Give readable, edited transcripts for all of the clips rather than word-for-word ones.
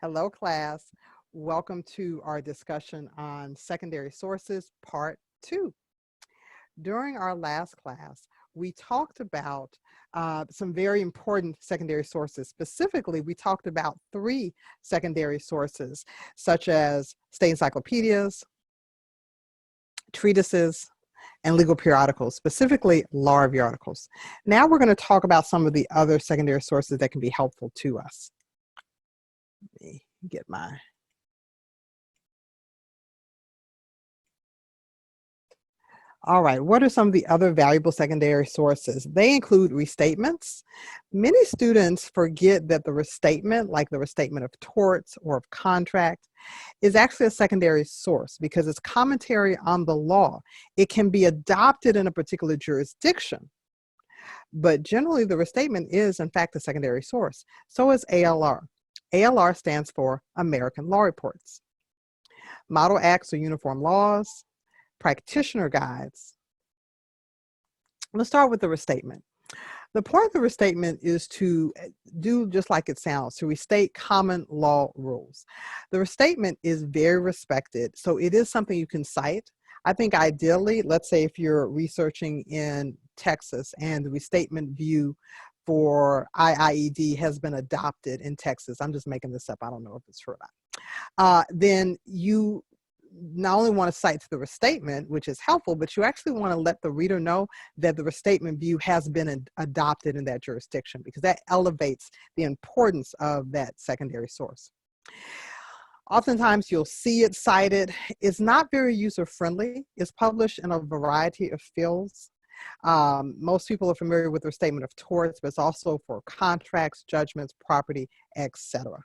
Hello, class. Welcome to our discussion on secondary sources, part 2. During our last class, we talked about some very important secondary sources. Specifically, we talked about 3 secondary sources, such as state encyclopedias, treatises, and legal periodicals, specifically law review articles. Now we're going to talk about some of the other secondary sources that can be helpful to us. Let me get my All right, what are some of the other valuable secondary sources? They include restatements. Many students forget that the restatement, like the restatement of torts or of contract, is actually a secondary source because it's commentary on the law. It can be adopted in a particular jurisdiction, but generally the restatement is in fact a secondary source. So is ALR. ALR stands for American Law Reports. Model Acts or uniform laws, practitioner guides. Let's start with the restatement. The point of the restatement is to do just like it sounds, to restate common law rules. The restatement is very respected, so it is something you can cite. I think ideally, let's say if you're researching in Texas and the restatement view for IIED has been adopted in Texas, I'm just making this up, I don't know if it's true or not, then you not only want to cite to the restatement, which is helpful, but you actually want to let the reader know that the restatement view has been adopted in that jurisdiction, because that elevates the importance of that secondary source. Oftentimes you'll see it cited. It's not very user-friendly. It's published in a variety of fields. Most people are familiar with the restatement of torts, but it's also for contracts, judgments, property, etc.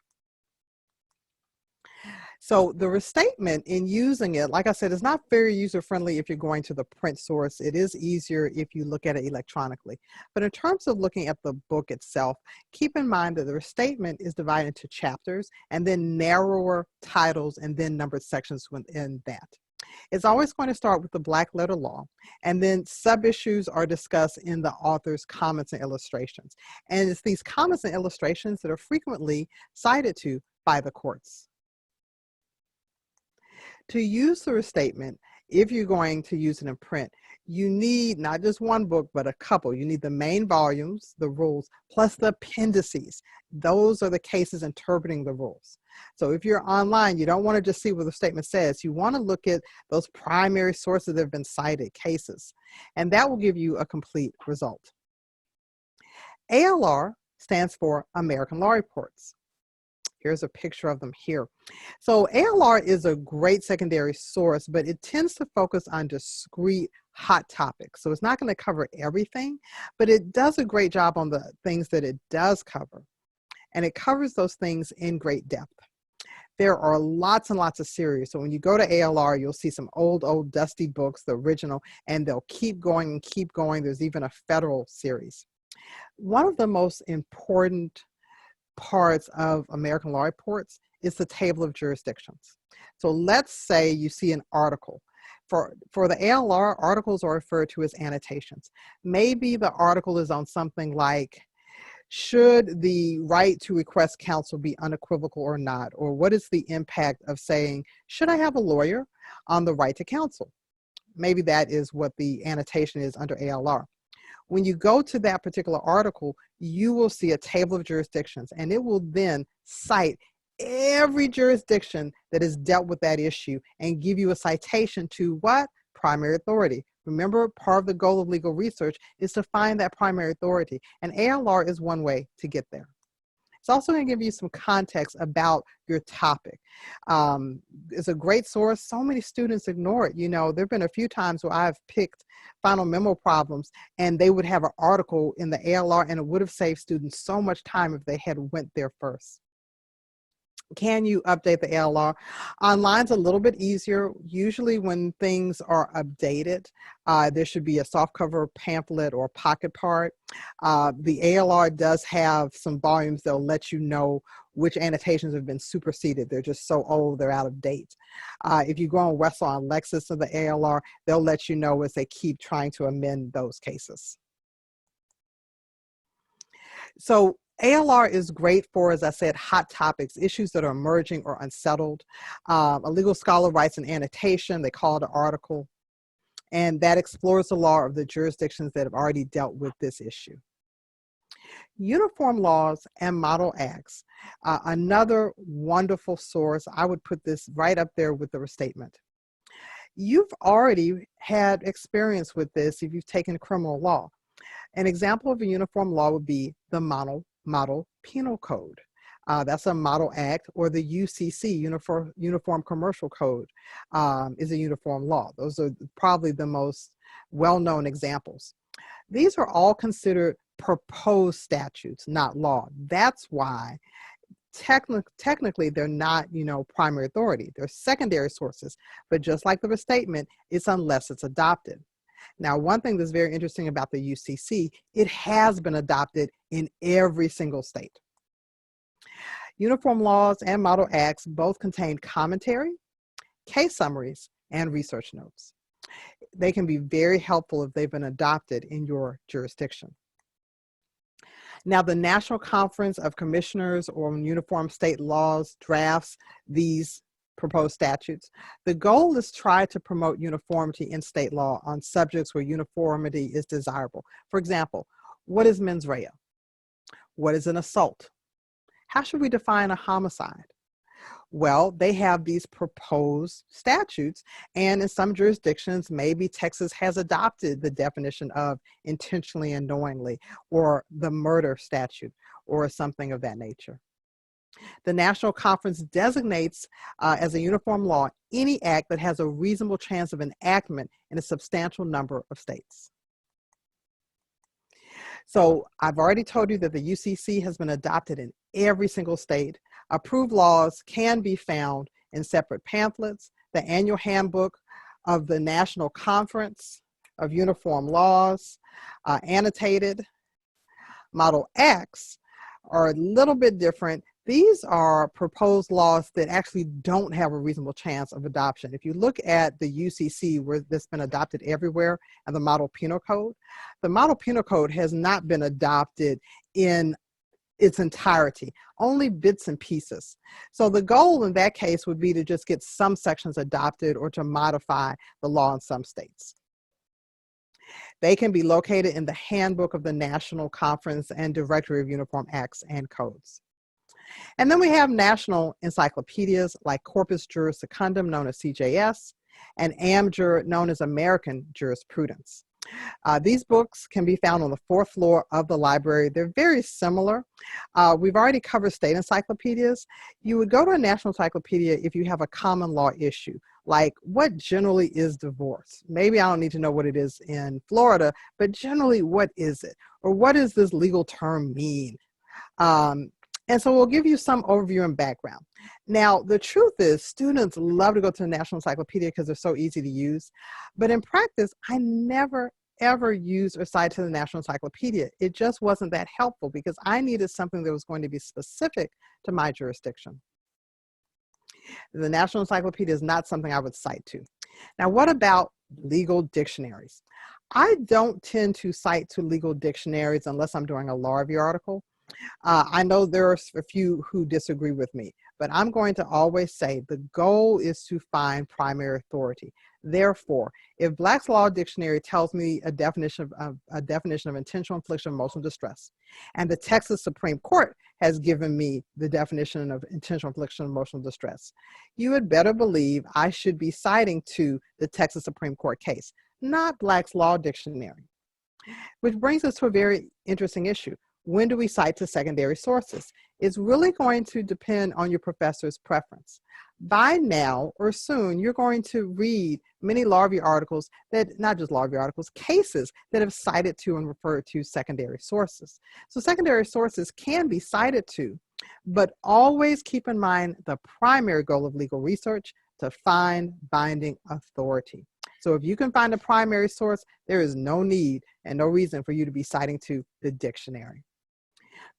So the restatement, in using it, like I said, is not very user-friendly if you're going to the print source. It is easier if you look at it electronically. But in terms of looking at the book itself, keep in mind that the restatement is divided into chapters and then narrower titles and then numbered sections within that. It's always going to start with the black letter law, and then sub-issues are discussed in the author's comments and illustrations. And it's these comments and illustrations that are frequently cited to by the courts. To use the restatement, if you're going to use it in print, you need not just one book, but a couple. You need the main volumes, the rules, plus the appendices. Those are the cases interpreting the rules. So if you're online, you don't want to just see what the statement says. You want to look at those primary sources that have been cited, cases, and that will give you a complete result. ALR stands for American Law Reports. Here's a picture of them here. So ALR is a great secondary source, but it tends to focus on discrete hot topics. So it's not going to cover everything, but it does a great job on the things that it does cover. And it covers those things in great depth. There are lots and lots of series. So when you go to ALR, you'll see some old dusty books, the original, and they'll keep going and keep going. There's even a federal series. One of the most important parts of American Law Reports is the table of jurisdictions. So let's say you see an article. For the ALR, articles are referred to as annotations. Maybe the article is on something like, should the right to request counsel be unequivocal or not? Or what is the impact of saying, should I have a lawyer on the right to counsel? Maybe that is what the annotation is under ALR. When you go to that particular article, you will see a table of jurisdictions, and it will then cite every jurisdiction that has dealt with that issue and give you a citation to what? Primary authority. Remember, part of the goal of legal research is to find that primary authority, and ALR is one way to get there. It's also going to give you some context about your topic. It's a great source. So many students ignore it. You know, there have been a few times where I've picked final memo problems and they would have an article in the ALR, and it would have saved students so much time if they had went there first. Can you update the ALR? Online's a little bit easier. Usually when things are updated, there should be a softcover pamphlet or pocket part. The ALR does have some volumes that'll let you know which annotations have been superseded. They're just so old, they're out of date. If you go on Westlaw on Lexis of the ALR, they'll let you know as they keep trying to amend those cases. So ALR is great for, as I said, hot topics, issues that are emerging or unsettled. A legal scholar writes an annotation, they call it an article, and that explores the law of the jurisdictions that have already dealt with this issue. Uniform laws and model acts, another wonderful source. I would put this right up there with the restatement. You've already had experience with this if you've taken criminal law. An example of a uniform law would be the Model Penal Code. That's a model act, or the UCC, Uniform Commercial Code, is a uniform law. Those are probably the most well-known examples. These are all considered proposed statutes, not law. That's why technically they're not, primary authority. They're secondary sources, but just like the restatement, it's unless it's adopted. Now, one thing that's very interesting about the UCC, it has been adopted in every single state. Uniform laws and model acts both contain commentary, case summaries, and research notes. They can be very helpful if they've been adopted in your jurisdiction. Now, the National Conference of Commissioners or Uniform State Laws drafts these proposed statutes. The goal is to try to promote uniformity in state law on subjects where uniformity is desirable. For example, what is mens rea? What is an assault? How should we define a homicide? Well, they have these proposed statutes, and in some jurisdictions, maybe Texas has adopted the definition of intentionally and knowingly, or the murder statute, or something of that nature. The National Conference designates as a uniform law any act that has a reasonable chance of enactment in a substantial number of states. So I've already told you that the UCC has been adopted in every single state. Approved laws can be found in separate pamphlets, the annual handbook of the National Conference of Uniform Laws, annotated. Model acts are a little bit different. These are proposed laws that actually don't have a reasonable chance of adoption. If you look at the UCC, where that's been adopted everywhere, and the Model Penal Code, the Model Penal Code has not been adopted in its entirety, only bits and pieces. So the goal in that case would be to just get some sections adopted or to modify the law in some states. They can be located in the Handbook of the National Conference and Directory of Uniform Acts and Codes. And then we have national encyclopedias like Corpus Juris Secundum, known as CJS, and AmJur, known as American Jurisprudence. These books can be found on the 4th floor of the library. They're very similar. We've already covered state encyclopedias. You would go to a national encyclopedia if you have a common law issue, like what generally is divorce? Maybe I don't need to know what it is in Florida, but generally, what is it? Or what does this legal term mean? And so we'll give you some overview and background. Now, the truth is, students love to go to the National Encyclopedia because they're so easy to use. But in practice, I never, ever used or cited to the National Encyclopedia. It just wasn't that helpful because I needed something that was going to be specific to my jurisdiction. The National Encyclopedia is not something I would cite to. Now, what about legal dictionaries? I don't tend to cite to legal dictionaries unless I'm doing a law review article. I know there are a few who disagree with me, but I'm going to always say the goal is to find primary authority. Therefore, if Black's Law Dictionary tells me a definition of intentional infliction of emotional distress, and the Texas Supreme Court has given me the definition of intentional infliction of emotional distress, you had better believe I should be citing to the Texas Supreme Court case, not Black's Law Dictionary. Which brings us to a very interesting issue. When do we cite to secondary sources? It's really going to depend on your professor's preference. By now or soon, you're going to read many law review articles that, not just law review articles, cases that have cited to and referred to secondary sources. So secondary sources can be cited to, but always keep in mind the primary goal of legal research, to find binding authority. So if you can find a primary source, there is no need and no reason for you to be citing to the dictionary.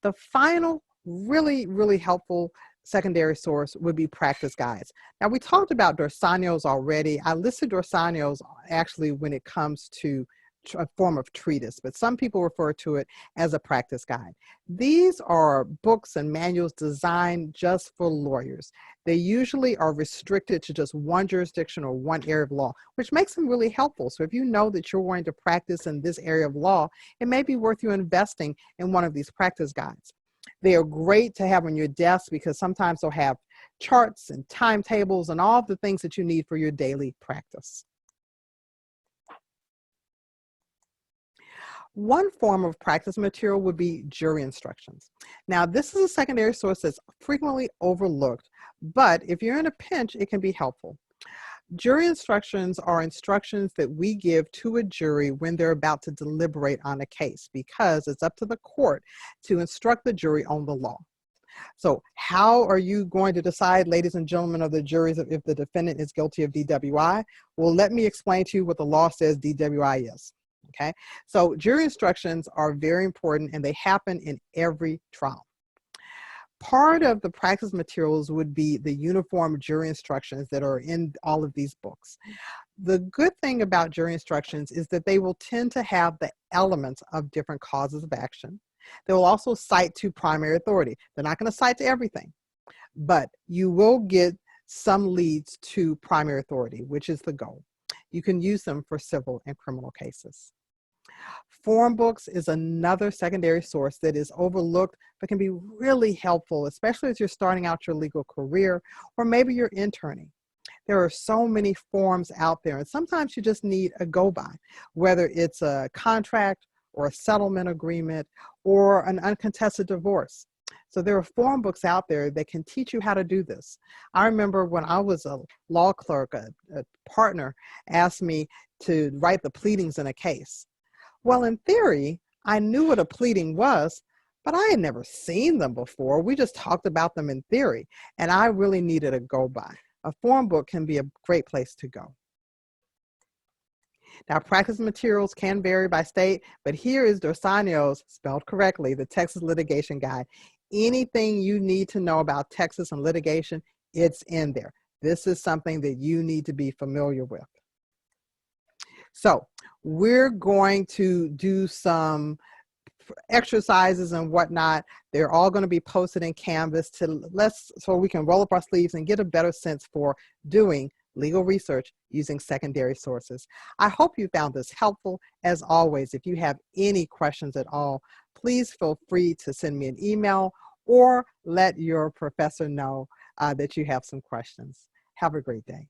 The final really, really helpful secondary source would be practice guides. Now, we talked about Dorsanios already. I listed Dorsanios actually when it comes to a form of treatise, but some people refer to it as a practice guide. These are books and manuals designed just for lawyers. They usually are restricted to just one jurisdiction or one area of law, which makes them really helpful. So if you know that you're going to practice in this area of law, it may be worth you investing in one of these practice guides. They are great to have on your desk because sometimes they'll have charts and timetables and all the things that you need for your daily practice. One form of practice material would be jury instructions. Now, this is a secondary source that's frequently overlooked, but if you're in a pinch, it can be helpful. Jury instructions are instructions that we give to a jury when they're about to deliberate on a case, because it's up to the court to instruct the jury on the law. So how are you going to decide, ladies and gentlemen of the juries, if the defendant is guilty of DWI? Well, let me explain to you what the law says DWI is. Okay, so jury instructions are very important and they happen in every trial. Part of the practice materials would be the uniform jury instructions that are in all of these books. The good thing about jury instructions is that they will tend to have the elements of different causes of action. They will also cite to primary authority. They're not going to cite to everything, but you will get some leads to primary authority, which is the goal. You can use them for civil and criminal cases. Form books is another secondary source that is overlooked but can be really helpful, especially as you're starting out your legal career or maybe you're interning. There are so many forms out there, and sometimes you just need a go-by, whether it's a contract or a settlement agreement or an uncontested divorce. So there are form books out there that can teach you how to do this. I remember when I was a law clerk, a partner asked me to write the pleadings in a case. Well, in theory, I knew what a pleading was, but I had never seen them before. We just talked about them in theory, and I really needed a go-by. A form book can be a great place to go. Now, practice materials can vary by state, but here is Dorsanio's, spelled correctly, the Texas Litigation Guide. Anything you need to know about Texas and litigation, it's in there. This is something that you need to be familiar with. So we're going to do some exercises and whatnot. They're all going to be posted in Canvas so we can roll up our sleeves and get a better sense for doing legal research using secondary sources. I hope you found this helpful. As always, if you have any questions at all, please feel free to send me an email or let your professor know that you have some questions. Have a great day.